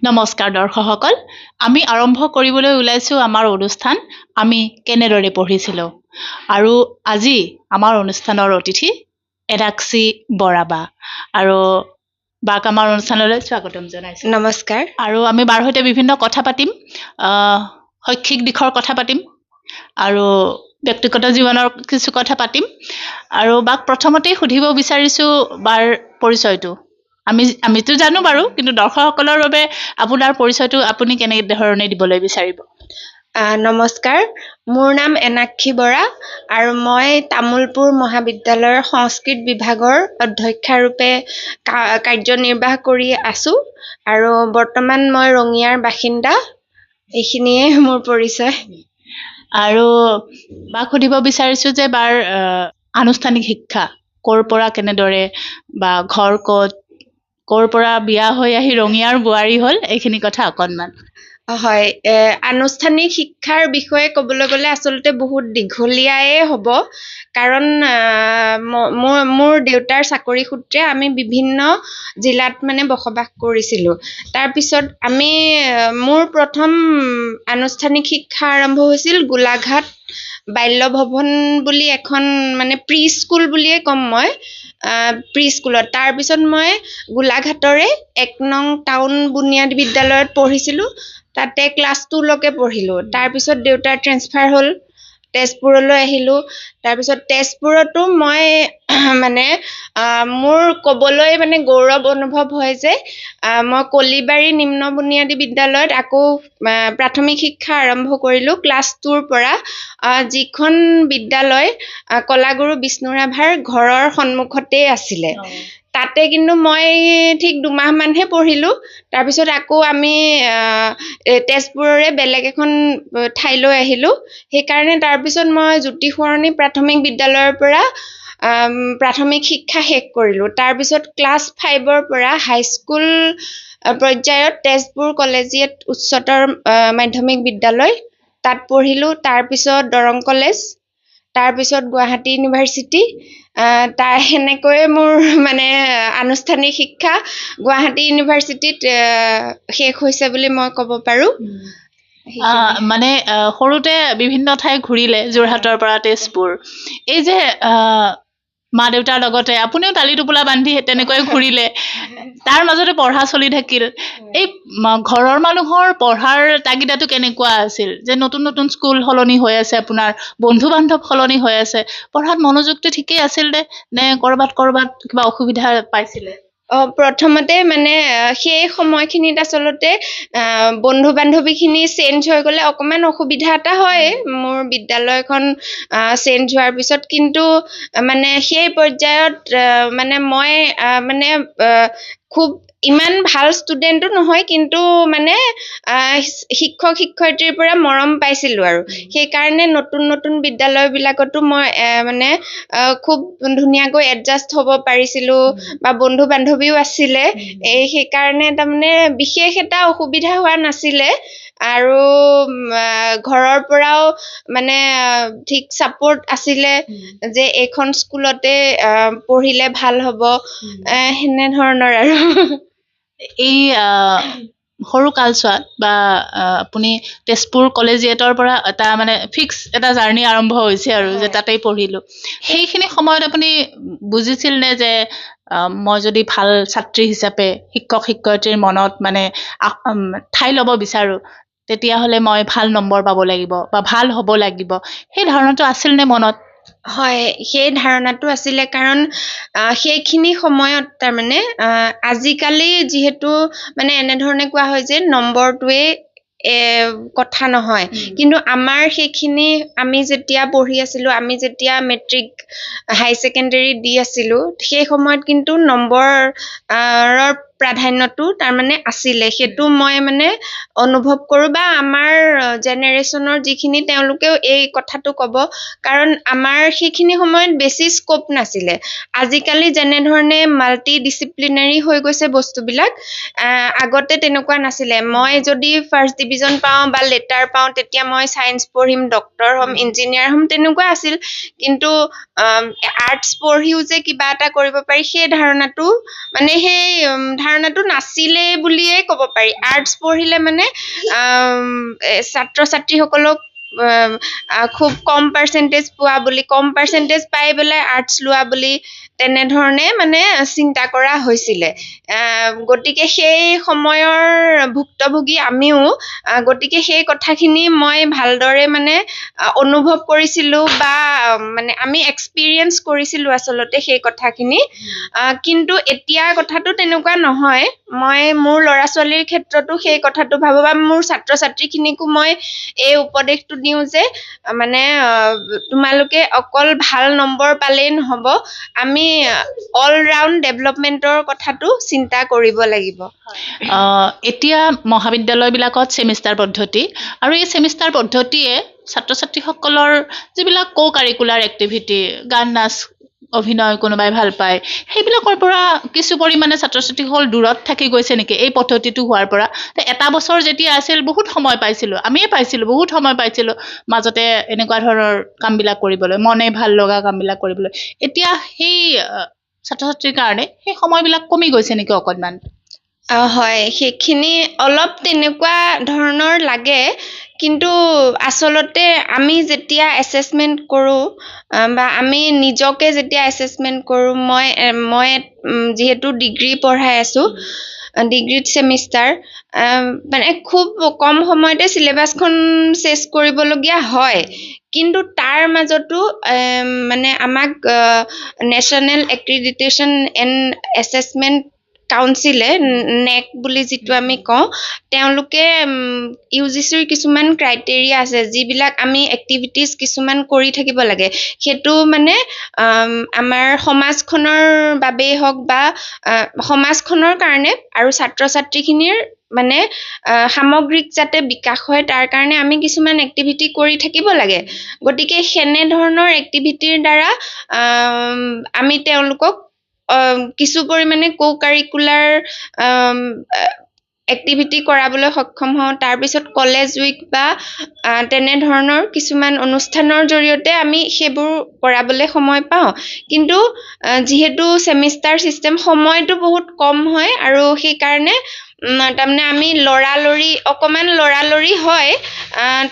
নমস্কাৰ দৰ্শকসকল, আমি আৰম্ভ কৰিবলৈ ওলাইছোঁ আমাৰ অনুষ্ঠান আমি কেনেদৰে পঢ়িছিলোঁ। আৰু আজি আমাৰ অনুষ্ঠানৰ অতিথি এনাক্ষী বৰা বা আৰু বাক আমাৰ অনুষ্ঠানলৈ স্বাগতম জনাইছোঁ। নমস্কাৰ। আৰু আমি বাৰ সৈতে বিভিন্ন কথা পাতিম, শৈক্ষিক দিশৰ কথা পাতিম আৰু ব্যক্তিগত জীৱনৰ কিছু কথা পাতিম। আৰু বাক প্ৰথমতেই সুধিব বিচাৰিছোঁ বাৰ পৰিচয়টো। আমিতো জানো বাৰু, কিন্তু দৰ্শকসকলৰ বাবে আপোনাৰ পৰিচয়টো আপুনি কেনেধৰণে দিবলৈ বিচাৰিব? নমস্কাৰ, মোৰ নাম এনাক্ষী বৰা আৰু মই তামোলপুৰ মহাবিদ্যালয়ৰ সংস্কৃত বিভাগৰ অধ্যক্ষা ৰূপে কাৰ্যনিৰ্বাহ কৰি আছোঁ আৰু বৰ্তমান মই ৰঙিয়াৰ বাসিন্দা। এইখিনিয়ে মোৰ পৰিচয়। আৰু বাক সুধিব বিচাৰিছোঁ যে বাৰ আনুষ্ঠানিক শিক্ষা ক'ৰ পৰা কেনেদৰে, বা ঘৰ ক'ত, ক'ৰ পৰা বিয়া হৈ আহি ৰঙিয়াৰ বোৱাৰী হ'ল, এইখিনি কথা অকণমান। হয়, আনুষ্ঠানিক শিক্ষাৰ বিষয়ে ক'বলৈ গ'লে আচলতে বহুত দীঘলীয়াই হ'ব, কাৰণ মোৰ দেউতাৰ চাকৰি সূত্ৰে আমি বিভিন্ন জিলাত বসবাস কৰিছিলোঁ। তাৰপিছত মোৰ প্ৰথম আনুষ্ঠানিক শিক্ষা আৰম্ভ হৈছিল গোলাঘাট বাল্য ভৱন বুলি এখন প্ৰি স্কুল বুলিয়ে ক'ম মই, প্ৰি স্কুলত। তাৰপিছত মই গোলাঘাটৰে 1 নং টাউন বুনিয়াদী বিদ্যালয়ত পঢ়িছিলোঁ। তাতে ক্লাছ 2 লৈকে পঢ়িলোঁ। তাৰপিছত দেউতাৰ ট্ৰেন্সফাৰ হ'ল, তেজপুৰলৈ আহিলোঁ। তাৰপিছত তেজপুৰতো মই মোৰ ক'বলৈ গৌৰৱ অনুভৱ হয় যে মই কলিবাৰী নিম্ন বুনিয়াদী বিদ্যালয়ত আকৌ প্ৰাথমিক শিক্ষা আৰম্ভ কৰিলোঁ ক্লাছ 2ৰ পৰা, যিখন বিদ্যালয় কলাগুৰু বিষ্ণু ৰাভাৰ ঘৰৰ সন্মুখতেই আছিলে। তাতে কিন্তু মই ঠিক 2 মাহমানহে পঢ়িলোঁ। তাৰপিছত আকৌ আমি তেজপুৰৰে বেলেগ এখন ঠাইলৈ আহিলোঁ। সেইকাৰণে তাৰপিছত মই জ্যোতি সোঁৱৰণী প্ৰাথমিক বিদ্যালয়ৰ পৰা প্ৰাথমিক শিক্ষা শেষ কৰিলোঁ। তাৰপিছত ক্লাছ 5ৰ পৰা হাইস্কুল পৰ্যায়ত তেজপুৰ কলেজিয়েট উচ্চতৰ মাধ্যমিক বিদ্যালয়, তাত পঢ়িলোঁ। তাৰপিছত দৰং কলেজ, তাৰপিছত গুৱাহাটী ইউনিভাৰ্চিটি। সেনেকৈয়ে মোৰ আনুষ্ঠানিক শিক্ষা গুৱাহাটী ইউনিভাৰ্চিটিত শেষ হৈছে বুলি মই ক'ব পাৰোঁ। সৰুতে বিভিন্ন ঠাই ঘূৰিলে, যোৰহাটৰ পৰা তেজপুৰ। এই যে মা দেউতাৰ লগতে আপুনিও টালি টোপোলা বান্ধি তেনেকৈ ঘূৰিলে, তাৰ মাজতে পঢ়া চলি থাকিল। এই ঘৰৰ মানুহৰ পঢ়াৰ তাগিদাটো কেনেকুৱা আছিল? যে নতুন নতুন স্কুল সলনি হৈ আছে, আপোনাৰ বন্ধু বান্ধৱ সলনি হৈ আছে, পঢ়াত মনোযোগটো ঠিকেই আছিল নে ক'ৰবাত কিবা অসুবিধা পাইছিলে? প্ৰথমতে সেই সময়খিনিত আচলতে বন্ধু বান্ধৱীখিনি চেঞ্জ হৈ গ'লে অকণমান অসুবিধা এটা হয় মোৰ বিদ্যালয়খন চেঞ্জ হোৱাৰ পিছত। কিন্তু সেই পৰ্যায়ত মই খুব ইমান ভাল ষ্টুডেণ্টো নহয়, কিন্তু শিক্ষক শিক্ষয়িত্ৰীৰ পৰা মৰম পাইছিলোঁ আৰু সেইকাৰণে নতুন নতুন বিদ্যালয়বিলাকতো মই খুব ধুনীয়াকৈ এডজাষ্ট হ'ব পাৰিছিলোঁ, বা বন্ধু বান্ধৱীও আছিলে। সেইকাৰণে বিশেষ এটা অসুবিধা হোৱা নাছিলে। আৰু ঘৰৰ পৰাও ঠিক ছাপোৰ্ট আছিলে যে এইখন স্কুলতে পঢ়িলে ভাল হ'ব, সেনেধৰণৰ আৰু। এই সৰু কালছোৱাত বা আপুনি তেজপুৰ কলেজিয়েটৰ পৰা এটা ফিক্স এটা জাৰ্ণি আৰম্ভ হৈছে আৰু যে তাতেই পঢ়িলোঁ। সেইখিনি সময়ত আপুনি বুজিছিল নে যে মই যদি ভাল ছাত্ৰী হিচাপে শিক্ষক শিক্ষয়িত্ৰীৰ মনত ঠাই ল'ব বিচাৰোঁ, তেতিয়াহ'লে মই ভাল নম্বৰ পাব লাগিব বা ভাল হ'ব লাগিব, সেই ধাৰণাটো আছিল নে মনত? হয়, সেই ধাৰণাটো আছিলে, কাৰণ সেইখিনি সময়ত আজিকালি যিহেতু এনেধৰণে কোৱা হয় যে নম্বৰটোৱে কথা নহয়, কিন্তু আমাৰ সেইখিনি আমি যেতিয়া পঢ়ি আছিলোঁ, আমি যেতিয়া মেট্ৰিক হাই ছেকেণ্ডেৰী দি আছিলোঁ, সেই সময়ত কিন্তু নম্বৰৰ প্ৰাধান্যটো আছিলে। সেইটো মই অনুভৱ কৰোঁ, বা আমাৰ জেনেৰেশ্যনৰ যিখিনি তেওঁলোকেও এই কথাটো ক'ব, কাৰণ আমাৰ সেইখিনি সময়ত বেছি স্ক'প নাছিলে। আজিকালি যেনেধৰণে মাল্টি ডিচিপ্লিনাৰী হৈ গৈছে বস্তুবিলাক, আগতে তেনেকুৱা নাছিলে। মই যদি ফাৰ্ষ্ট ডিভিজন পাওঁ বা লেটাৰ পাওঁ, তেতিয়া মই ছায়েন্স পঢ়িম, ডক্টৰ হ'ম, ইঞ্জিনিয়াৰ হ'ম, তেনেকুৱা আছিল। কিন্তু আৰ্টছ পঢ়িও যে কিবা এটা কৰিব পাৰি, সেই ধাৰণাটো সেই ধাৰণাটো নাছিলে বুলিয়ে ক'ব পাৰি আৰ্টছ পঢ়িলে মানে ছাত্ৰ ছাত্ৰীসকলক খুব কম পাৰ্চেণ্টেজ পোৱা বুলি কম পাৰ্চেণ্টেজ পাই পেলাই আৰ্টছ লোৱা বুলি তেনেধৰণে মানে চিন্তা কৰা হৈছিলে গতিকে সেই সময়ৰ ভুক্তভোগী আমিও গতিকে সেই কথাখিনি মই ভালদৰে মানে অনুভৱ কৰিছিলোঁ বা মানে আমি এক্সপিৰিয়েঞ্চ কৰিছিলোঁ আচলতে সেই কথাখিনি কিন্তু এতিয়া কথাটো তেনেকুৱা নহয় মই মোৰ ল'ৰা ছোৱালীৰ ক্ষেত্ৰতো সেই কথাটো ভাবোঁ বা মোৰ ছাত্ৰ ছাত্ৰীখিনিকো মই এই উপদেশটো দিওঁ যে মানে তোমালোকে অকল ভাল নম্বৰ পালেই নহ'ব আমি অল ৰাউণ্ড ডেভেলপমেণ্টৰ কথাটো চিন্তা কৰিব লাগিব এতিয়া মহাবিদ্যালয়বিলাকত ছেমিষ্টাৰ পদ্ধতি আৰু এই ছেমিষ্টাৰ পদ্ধতিয়ে ছাত্ৰ ছাত্ৰীসকলৰ যিবিলাক কো কাৰিকুলাৰ এক্টিভিটি গান নাচ অভিনয় কোনোবাই ভাল পায় সেইবিলাকৰ পৰা কিছু পৰিমাণে ছাত্ৰ ছাত্ৰীসকল দূৰত থাকি গৈছে নেকি এই পদ্ধতিটো হোৱাৰ পৰা এটা বছৰ যেতিয়া আছিল বহুত সময় পাইছিলোঁ আমিয়ে পাইছিলোঁ বহুত সময় পাইছিলোঁ মাজতে এনেকুৱা ধৰণৰ কামবিলাক কৰিবলৈ মনে ভাল লগা কামবিলাক কৰিবলৈ এতিয়া সেই ছাত্ৰ ছাত্ৰীৰ কাৰণে সেই সময়বিলাক কমি গৈছে নেকি অকণমান হয় সেইখিনি অলপ তেনেকুৱা ধৰণৰ লাগে কিন্তু আচলতে আমি যেতিয়া এছেছমেণ্ট কৰোঁ বা আমি নিজকে যেতিয়া এছেছমেণ্ট কৰোঁ মই যিহেতু ডিগ্ৰী পঢ়াই আছোঁ ডিগ্ৰীত ছেমিষ্টাৰ মানে খুব কম সময়তে চিলেবাছখন চেছ কৰিবলগীয়া হয় কিন্তু তাৰ মাজতো মানে আমাক নেশ্যনেল এক্ৰিডিটেশ্যন এণ্ড এছেছমেণ্ট কাউন্সিলে নেক বুলি যিটো আমি কওঁ তেওঁলোকে UGCৰ কিছুমান ক্ৰাইটেৰিয়া আছে যিবিলাক আমি এক্টিভিটিজ কিছুমান কৰি থাকিব লাগে সেইটো মানে আমাৰ সমাজখনৰ বাবেই হওক বা সমাজখনৰ কাৰণে আৰু ছাত্ৰ ছাত্ৰীখিনিৰ মানে সামগ্ৰিক যাতে বিকাশ হয় তাৰ কাৰণে আমি কিছুমান এক্টিভিটি কৰি থাকিব লাগে গতিকে সেনে ধৰণৰ এক্টিভিটিৰ দ্বাৰা আমি তেওঁলোকক কিছু পৰিমাণে কো কাৰিকুলাৰ এক্টিভিটি কৰাবলৈ সক্ষম হওঁ তাৰপিছত কলেজ উইক বা তেনেধৰণৰ কিছুমান অনুষ্ঠানৰ জৰিয়তে আমি সেইবোৰ কৰাবলৈ সময় পাওঁ কিন্তু যিহেতু ছেমিষ্টাৰ ছিষ্টেম সময়টো বহুত কম হয় আৰু সেইকাৰণে তাৰমানে আমি অকণমান লৰালৰি হয়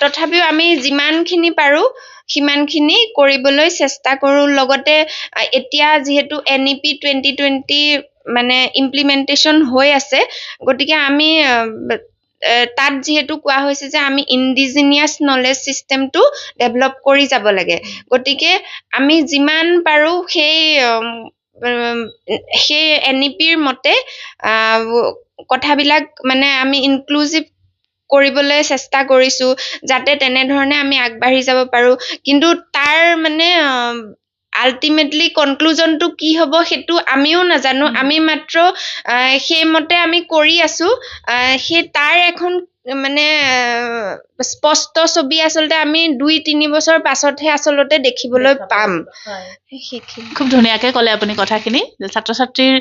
তথাপিও আমি যিমানখিনি পাৰোঁ সিমানখিনি কৰিবলৈ চেষ্টা কৰোঁ লগতে এতিয়া যিহেতু NEP 2020 মানে ইমপ্লিমেণ্টেশ্যন হৈ আছে গতিকে আমি তাত যিহেতু কোৱা হৈছে যে আমি ইণ্ডিজিনিয়াছ নলেজ ছিষ্টেমটো ডেভেলপ কৰি যাব লাগে গতিকে আমি যিমান পাৰোঁ সেই NEPৰ মতে কথাবিলাক মানে আমি ইনক্লুজিভ কৰিবলৈ চেষ্টা কৰিছোঁ যাতে তেনেধৰণে আমি আগবাঢ়ি যাব পাৰোঁ কিন্তু তাৰ মানে আল্টিমেটলি কনক্লুজনটো কি হ'ব সেইটো আমিও নাজানো আমি মাত্ৰ সেইমতে আমি কৰি আছোঁ সেই তাৰ এখন মানে স্পষ্ট ছবি আচলতে আমি 2-3 বছৰ পাছতহে আচলতে দেখিবলৈ পাম খুব ধুনীয়াকৈ ক'লে আপুনি কথাখিনি যে ছাত্ৰ ছাত্ৰীৰ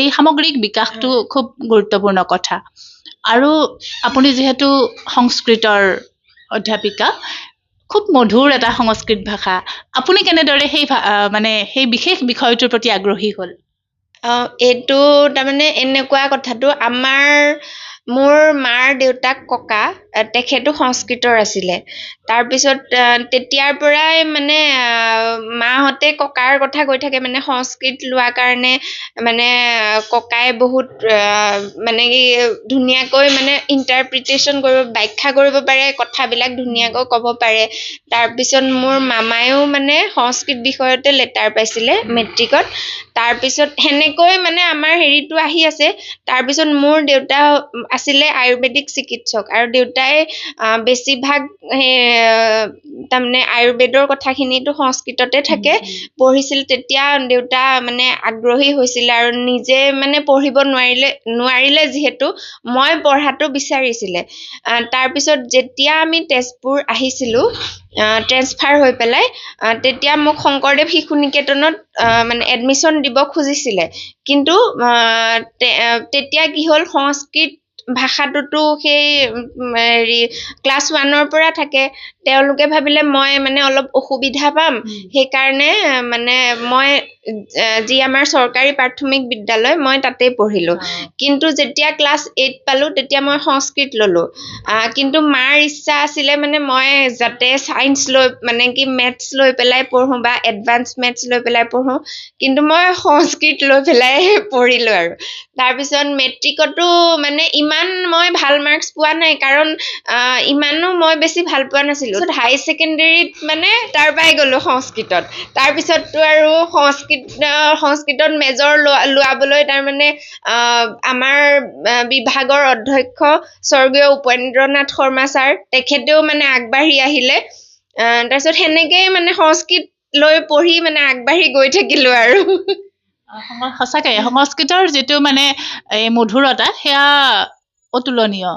এই সামগ্ৰিক বিকাশটো খুব গুৰুত্বপূৰ্ণ কথা আৰু আপুনি যিহেতু সংস্কৃতৰ অধ্যাপিকা খুব মধুৰ এটা সংস্কৃত ভাষা আপুনি কেনেদৰে সেই বিশেষ বিষয়টোৰ প্ৰতি আগ্ৰহী হ'ল এইটো তাৰমানে এনেকুৱা কথাটো মোৰ মাৰ দেউতাক ককা তেখেতো সংস্কৃতৰ আছিলে তাৰপিছত তেতিয়াৰ পৰাই মানে মাহঁতে ককাৰ কথা কৈ থাকে মানে সংস্কৃত লোৱাৰ কাৰণে মানে ককাই বহুত মানে কি ধুনীয়াকৈ মানে ইণ্টাৰপ্ৰিটেশ্যন ব্যাখ্যা কৰিব পাৰে কথাবিলাক ধুনীয়াকৈ ক'ব পাৰে তাৰপিছত মোৰ মামায়েও মানে সংস্কৃত বিষয়তে লেটাৰ পাইছিলে মেট্ৰিকত তাৰপিছত সেনেকৈ মানে আমাৰ হেৰিটো আহি আছে তাৰপিছত মোৰ দেউতা আছিলে আয়ুৰ্বেদিক চিকিৎসক আৰু দেউতাই বেছিভাগ তাৰমানে আয়ুৰ্বেদৰ কথাখিনিতো সংস্কৃততে থাকে পঢ়িছিল তেতিয়া দেউতা মানে আগ্ৰহী হৈছিলে আৰু নিজে মানে পঢ়িব নোৱাৰিলে যিহেতু মই পঢ়াটো বিচাৰিছিলে তাৰপিছত যেতিয়া আমি তেজপুৰ আহিছিলোঁ ট্ৰেন্সফাৰ হৈ পেলাই তেতিয়া মোক শংকৰদেৱ শিশু নিকেতনত মানে এডমিশ্যন দিব খুজিছিলে কিন্তু তেতিয়া কি হ'ল সংস্কৃত ভাষাটোতো সেই হেৰি ক্লাছ 1ৰ পৰা থাকে তেওঁলোকে ভাবিলে মই মানে অলপ অসুবিধা পাম সেইকাৰণে মানে মই যি আমাৰ চৰকাৰী প্ৰাথমিক বিদ্যালয় মই তাতেই পঢ়িলো কিন্তু যেতিয়া ক্লাছ 8 পালো তেতিয়া মই সংস্কৃত ললো কিন্তু মাৰ ইচ্ছা আছিলে মানে মই যাতে সায়েন্স লৈ মানে কি মেথছ লৈ পেলাই পঢ়ো বা এডভান্স মেথছ লৈ পেলাই পঢ়ো কিন্তু মই সংস্কৃত লৈ পেলাই পঢ়িলো আৰু তাৰপিছত মেট্ৰিকতো মানে ইমান মই ভাল মাৰ্কছ পোৱা নাই কাৰণ ইমানো মই বেছি ভাল পোৱা নাছিলো হাই ছেকেণ্ডেৰীত মানে তাৰ পাই গলো সংস্কৃতত তাৰপিছততো আৰু সংস্কৃতত মেজৰ লোৱাবলৈ তাৰমানে আমাৰ বিভাগৰ অধ্যক্ষ স্বৰ্গীয় উপেন্দ্ৰনাথ শৰ্মা ছাৰ তেখেতেও মানে আগবাঢ়ি আহিলে তাৰপিছত সেনেকেই মানে সংস্কৃত লৈ পঢ়ি মানে আগবাঢ়ি গৈ থাকিলো আৰু সঁচাকে সংস্কৃতৰ যিটো মানে এই মধুৰতা সেয়া অতুলনীয়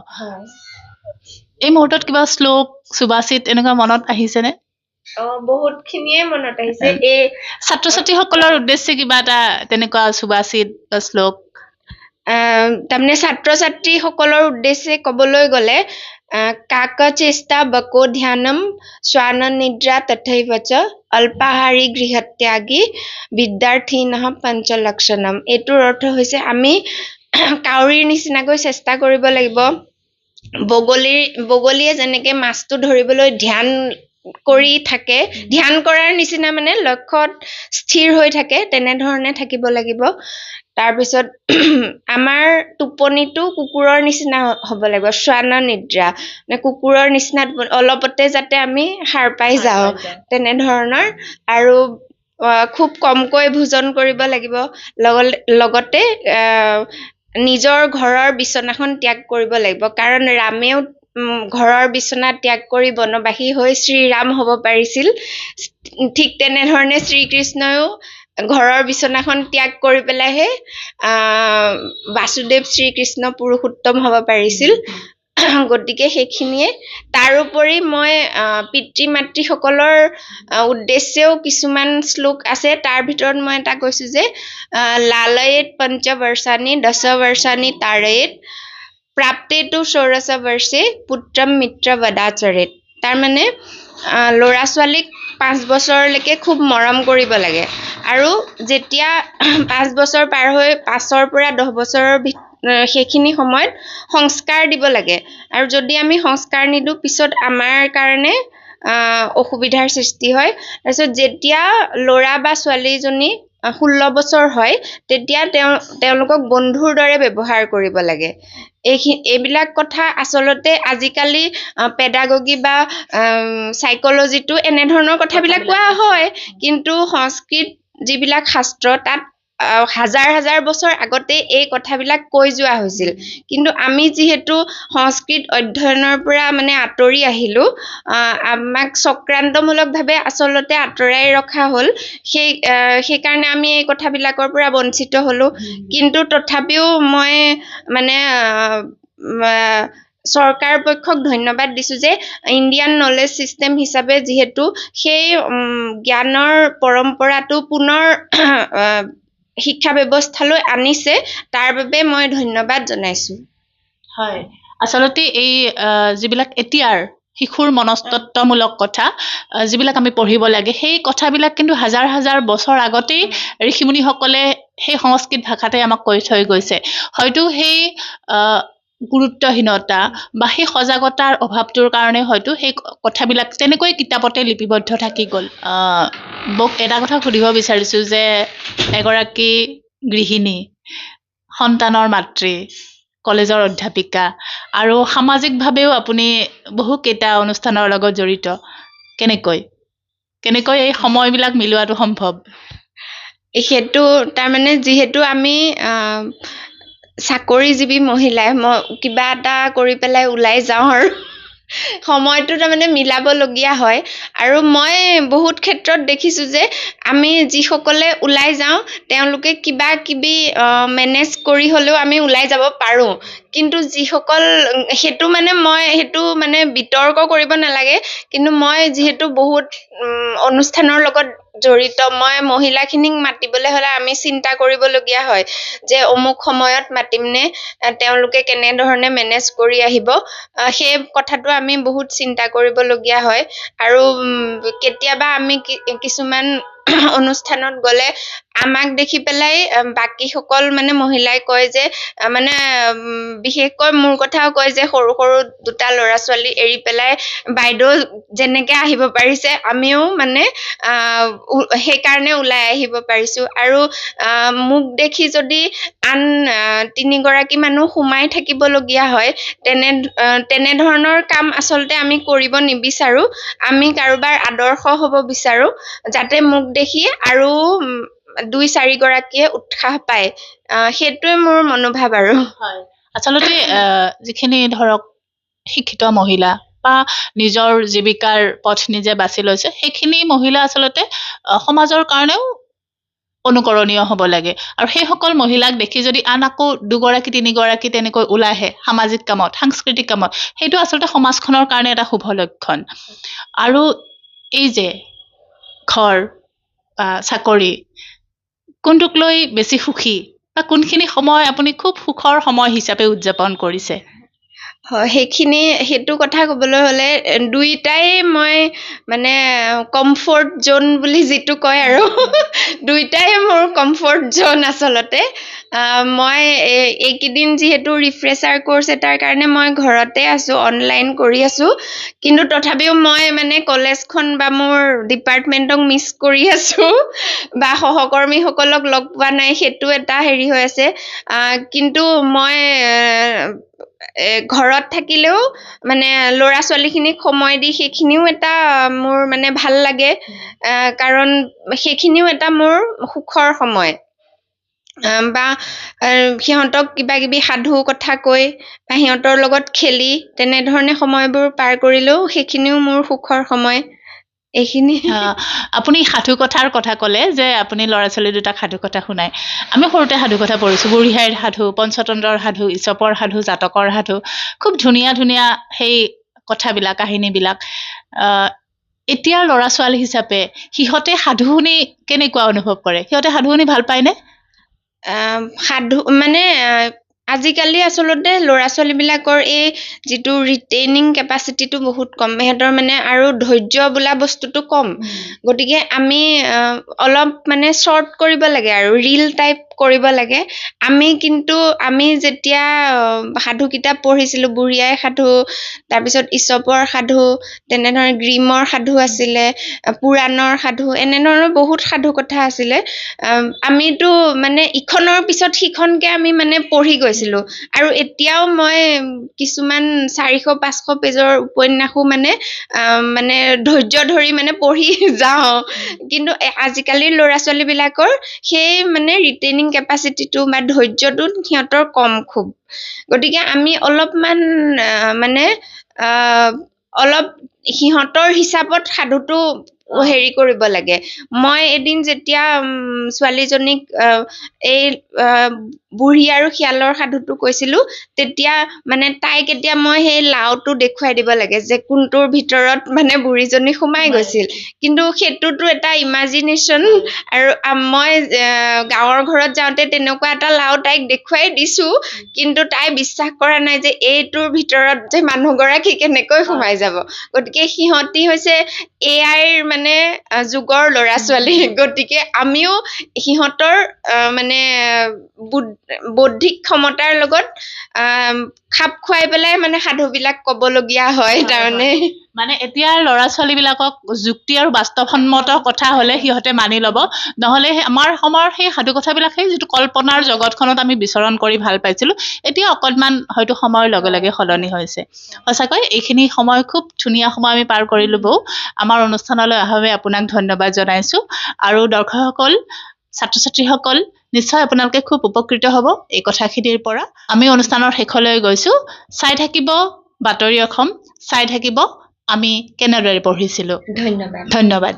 এই মুহূৰ্তত কিবা শ্লোক সুভাষিত এনেকুৱা মনত আহিছেনে বহুত খিনিয়ে মনত আহিছে এই ছাত্ৰ ছাত্ৰীসকলৰ উদ্দেশ্যে কিবা এটা তেনেকুৱা সুভাষিত বা শ্লোক তাৰমানে ছাত্ৰ ছাত্ৰীসকলৰ উদ্দেশ্যে ক'বলৈ গ'লে কাকচেষ্টা বকো ধ্যানম শ্বান নিদ্ৰা তথৈবচ অল্পাহাৰী গৃহত্যাগী বিদ্যাৰ্থীনঃ পঞ্চলক্ষণম এইটোৰ অৰ্থ হৈছে আমি কাউৰীৰ নিচিনাকৈ চেষ্টা কৰিব লাগিব বগলীয়ে যেনেকে মাছটো ধৰিবলৈ ধ্যান কৰি থাকে ধ্যান কৰাৰ নিচিনা মানে লক্ষ্যত স্থিৰ হৈ থাকে তেনেধৰণে থাকিব লাগিব তাৰপিছত আমাৰ টোপনিটো কুকুৰৰ নিচিনা হ'ব লাগিব শ্বান নিদ্ৰা মানে কুকুৰৰ নিচিনা অলপতে যাতে আমি সাৰ পাই যাওঁ তেনেধৰণৰ আৰু খুব কমকৈ ভোজন কৰিব লাগিব লগতে নিজৰ ঘৰৰ বিচনাখন ত্যাগ কৰিব লাগিব কাৰণ ৰামেও ঘৰৰ বিচনা ত্যাগ কৰি বনবাসী হৈ শ্ৰীৰাম হ'ব পাৰিছিল ঠিক তেনেধৰণে শ্ৰীকৃষ্ণয়ো ঘৰৰ বিচনাখন ত্যাগ কৰি পেলাইহে বাসুদেৱ শ্ৰীকৃষ্ণ পুৰুষোত্তম হ'ব পাৰিছিল গতিকে সেইখিনিয়ে তাৰোপৰি মই পিতৃ মাতৃসকলৰ উদ্দেশ্যেও কিছুমান শ্লোক আছে তাৰ ভিতৰত মই এটা কৈছো যে লালয়েত পঞ্চবৰ্ষাণি 10 বৰ্ষাণি তাৰয়েত প্ৰাপ্তেতু ষোড়শ বৰ্ষে পুত্ৰম মিত্ৰ বদাচৰেত তাৰমানে ল'ৰা ছোৱালীক 5 বছৰলৈকে খুব মৰম কৰিব লাগে আৰু যেতিয়া 5 বছৰ পাৰ হৈ 5ৰ পৰা 10 বছৰৰ সেইখিনি সময়ত সংস্কাৰ দিব লাগে আৰু যদি আমি সংস্কাৰ নিদো পিছত আমাৰ কাৰণে অসুবিধাৰ সৃষ্টি হয় তাৰপিছত যেতিয়া ল'ৰা বা ছোৱালীজনী 16 বছৰ হয় তেতিয়া তেওঁলোকক বন্ধুৰ দৰে ব্যৱহাৰ কৰিব লাগে এইবিলাক কথা আচলতে আজিকালি পেডাগগী বা সাইকোলজিটো এনেধৰণৰ কথাবিলাক কোৱা হয় কিন্তু সংস্কৃত যিবিলাক শাস্ত্ৰ তাত হাজাৰ হাজাৰ বছৰ আগতে এই কথাবিলাক কৈ যোৱা হৈছিল কিন্তু আমি যিহেতু সংস্কৃত অধ্যয়নৰ পৰা মানে আঁতৰি আহিলো আমাক চক্ৰান্তমূলকভাৱে আচলতে আঁতৰাই ৰখা হ'ল সেইকাৰণে আমি এই কথাবিলাকৰ পৰা বঞ্চিত হলো কিন্তু তথাপিও মই মানে চৰকাৰ পক্ষক ধন্যবাদ দিছো যে ইণ্ডিয়ান নলেজ সিস্টেম হিচাপে যিহেতু সেই জ্ঞানৰ পৰম্পৰাটো পুনৰ শিক্ষা ব্যৱস্থালৈ আনিছে তাৰ বাবে মই ধন্যবাদ জনাইছো হয় আচলতে এই যিবিলাক এতিয়াৰ শিশুৰ মনস্তত্বমূলক কথা যিবিলাক আমি পঢ়িব লাগে সেই কথাবিলাক কিন্তু হাজাৰ হাজাৰ বছৰ আগতেই ঋষিমুনিসকলে সেই সংস্কৃত ভাষাতে আমাক কৈ থৈ গৈছে হয়তো সেই গুৰুত্বহীনতা বা সেই সজাগতাৰ অভাৱটোৰ কাৰণে হয়তো সেই কথাবিলাক তেনেকৈ কিতাপতে লিপিবদ্ধ থাকি গ'ল মোক এটা কথা সুধিব বিচাৰিছো যে এগৰাকী গৃহিণী সন্তানৰ মাতৃ কলেজৰ অধ্যাপিকা আৰু সামাজিকভাৱেও আপুনি বহুকেইটা অনুষ্ঠানৰ লগত জড়িত কেনেকৈ এই সময়বিলাক মিলোৱাটো সম্ভৱ সেইটো তাৰমানে যিহেতু আমি চাকৰিজীৱী মহিলাই মই কিবা এটা কৰি পেলাই ওলাই যাওঁ আৰু সময়টো তাৰমানে মিলাবলগীয়া হয় আৰু মই বহুত ক্ষেত্ৰত দেখিছো যে আমি যিসকলে ওলাই যাওঁ তেওঁলোকে কিবা কিবি মেনেজ কৰি হ'লেও আমি ওলাই যাব পাৰো কিন্তু যিসকল সেইটো মানে বিতৰ্ক কৰিব নালাগে কিন্তু মই যিহেতু বহুত অনুষ্ঠানৰ লগত জড়িত মই মহিলাখিনিক মাতিবলৈ হ'লে আমি চিন্তা কৰিবলগীয়া হয় যে অমুক সময়ত মাতিম নে তেওঁলোকে কেনেধৰণে মেনেজ কৰি আহিব সেই কথাটো আমি বহুত চিন্তা কৰিবলগীয়া হয় আৰু কেতিয়াবা আমি কিছুমান অনুষ্ঠানত গ'লে আমাক দেখি পেলাই বাকীসকল মানে মহিলাই কয় যে মানে বিশেষকৈ মোৰ কথাও কয় যে সৰু সৰু দুটা ল'ৰা ছোৱালী এৰি পেলাই বাইদেউ যেনেকে আহিব পাৰিছে আমিও মানে সেইকাৰণে ওলাই আহিব পাৰিছো আৰু মোক দেখি যদি আন 3 গৰাকী মানুহ সোমাই থাকিবলগীয়া হয় তেনেধৰণৰ কাম আচলতে আমি কৰিব নিবিচাৰো আমি কাৰোবাৰ আদৰ্শ হ'ব বিচাৰো যাতে মোক দেখি আৰু 2-4 গৰাকীয়ে উৎসাহ পায় সেইটোৱে মোৰ মনোভাৱ আৰু হয় আচলতে যিখিনি ধৰক শিক্ষিত মহিলা বা নিজৰ জীৱিকাৰ পথ নিজে বাছি লৈছে সেইখিনি মহিলা আচলতে সমাজৰ কাৰণেও অনুকৰণীয় হ'ব লাগে আৰু সেইসকল মহিলাক দেখি যদি আন আকৌ 2-3 গৰাকী তেনেকৈ ওলাই আহে সামাজিক কামত সাংস্কৃতিক কামত সেইটো আচলতে সমাজখনৰ কাৰণে এটা শুভ লক্ষণ আৰু এই যে ঘৰ বা চাকৰি কোনটোক লৈ বেছি সুখী বা কোনখিনি সময় আপুনি খুব সুখৰ সময় হিচাপে উদযাপন কৰিছে হয় সেইটো কথা ক'বলৈ হ'লে দুইটাই মই মানে কমফৰ্ট জোন বুলি যিটো কয় আৰু দুইটাই মোৰ কমফৰ্ট জোন আচলতে মই এইকেইদিন যিহেতু ৰিফ্ৰেছাৰ কোৰ্ছ এটাৰ কাৰণে মই ঘৰতে আছো অনলাইন কৰি আছো কিন্তু তথাপিও মই মানে কলেজখন বা মোৰ ডিপাৰ্টমেণ্টক মিছ কৰি আছো বা সহকৰ্মীসকলক লগ পোৱা নাই সেইটো এটা হেৰি হৈ আছে কিন্তু মই ঘৰত থাকিলেও মানে ল'ৰা ছোৱালীখিনিক সময় দি সেইখিনিও এটা মোৰ মানে ভাল লাগে কাৰণ সেইখিনিও এটা মোৰ সুখৰ সময় বা সিহঁতক কিবা কিবি সাধু কথা কৈ বা সিহঁতৰ লগত খেলি তেনেধৰণে সময়বোৰ পাৰ কৰিলেও সেইখিনিও মোৰ সুখৰ সময় এইখিনি আপুনি সাধু কথাৰ কথা ক'লে যে আপুনি ল'ৰা ছোৱালী দুটাক সাধু কথা শুনাই আমি সৰুতে সাধু কথা পঢ়িছোঁ বুঢ়ীআইৰ সাধু পঞ্চতন্ত্ৰৰ সাধু ইছপৰ সাধু জাতকৰ সাধু খুব ধুনীয়া ধুনীয়া সেই কথাবিলাক কাহিনীবিলাক এতিয়া ল'ৰা ছোৱালী হিচাপে সিহঁতে সাধু শুনি কেনেকুৱা অনুভৱ কৰে সিহঁতে সাধু শুনি ভাল পায়নে সাধু মানে আজিকালি আচলতে ল'ৰা ছোৱালীবিলাকৰ এই যিটো ৰিটেইনিং কেপাচিটিটো বহুত কম সিহঁতৰ মানে আৰু ধৈৰ্য বোলা বস্তুটো কম গতিকে আমি অলপ মানে শ্বৰ্ট কৰিব লাগে আৰু ৰিল টাইপ কৰিব লাগে আমি যেতিয়া সাধু কিতাপ পঢ়িছিলোঁ বুঢ়ীআই সাধু তাৰপিছত ইছপৰ সাধু তেনেধৰণে গ্ৰীমৰ সাধু আছিলে পুৰাণৰ সাধু এনেধৰণৰ বহুত সাধু কথা আছিলে আমিতো মানে ইখনৰ পিছত সিখনকে আমি মানে পঢ়ি গৈছিলোঁ আৰু এতিয়াও মই কিছুমান 400-500 পেজৰ উপন্যাসো মানে ধৈৰ্য ধৰি মানে পঢ়ি যাওঁ কিন্তু আজিকালিৰ ল'ৰা ছোৱালীবিলাকৰ সেই মানে ৰিটেইনিং কেপাচিটিটো বা ধৈৰ্যটো সিহঁতৰ কম খুব গতিকে আমি অলপমান মানে অলপ সিহঁতৰ হিচাপত সাধুটো হেৰি কৰিব লাগে মই এদিন যেতিয়া ছোৱালীজনীক এই বুঢ়ী আৰু শিয়ালৰ সাধুটো কৈছিলোঁ তেতিয়া মানে তাইক এতিয়া মই সেই লাওটো দেখুৱাই দিব লাগে যে কোনটোৰ ভিতৰত মানে বুঢ়ীজনী সোমাই গৈছিল কিন্তু সেইটোতো এটা ইমাজিনেশ্যন আৰু মই গাঁৱৰ ঘৰত যাওঁতে তেনেকুৱা এটা লাও তাইক দেখুৱাই দিছোঁ কিন্তু তাই বিশ্বাস কৰা নাই যে এইটোৰ ভিতৰত যে মানুহগৰাকী কেনেকৈ সোমাই যাব গতিকে সিহঁতি হৈছে এআইৰ মানে যুগৰ ল'ৰা ছোৱালী গতিকে আমিও সিহঁতৰ মানে বৌদ্ধিক ক্ষমতাৰ লগত খাপ খুৱাই পেলাই মানে সাধুবিলাক ক'বলগীয়া হয় তাৰমানে মানে এতিয়া ল'ৰা ছোৱালীবিলাকক যুক্তি আৰু বাস্তৱসন্মত কথা হ'লে সিহঁতে মানি ল'ব নহ'লে আমাৰ সময়ৰ সেই সাধু কথাবিলাক সেই যিটো কল্পনাৰ জগতখনত আমি বিচৰণ কৰি ভাল পাইছিলোঁ এতিয়া অকণমান হয়তো সময়ৰ লগে লগে সলনি হৈছে সঁচাকৈ এইখিনি সময় খুব ধুনীয়া সময় আমি পাৰ কৰিলোঁ বৌ আমাৰ অনুষ্ঠানলৈ অহাৰ বাবে আপোনাক ধন্যবাদ জনাইছোঁ আৰু দৰ্শকসকল ছাত্ৰ ছাত্ৰীসকল নিশ্চয় আপোনালোকে খুব উপকৃত হ'ব এই কথাখিনিৰ পৰা আমি অনুষ্ঠানৰ শেষলৈ গৈছোঁ চাই থাকিব বাতৰি অসম চাই থাকিব আমি কেনেদৰে পঢ়িছিলোঁ ধন্যবাদ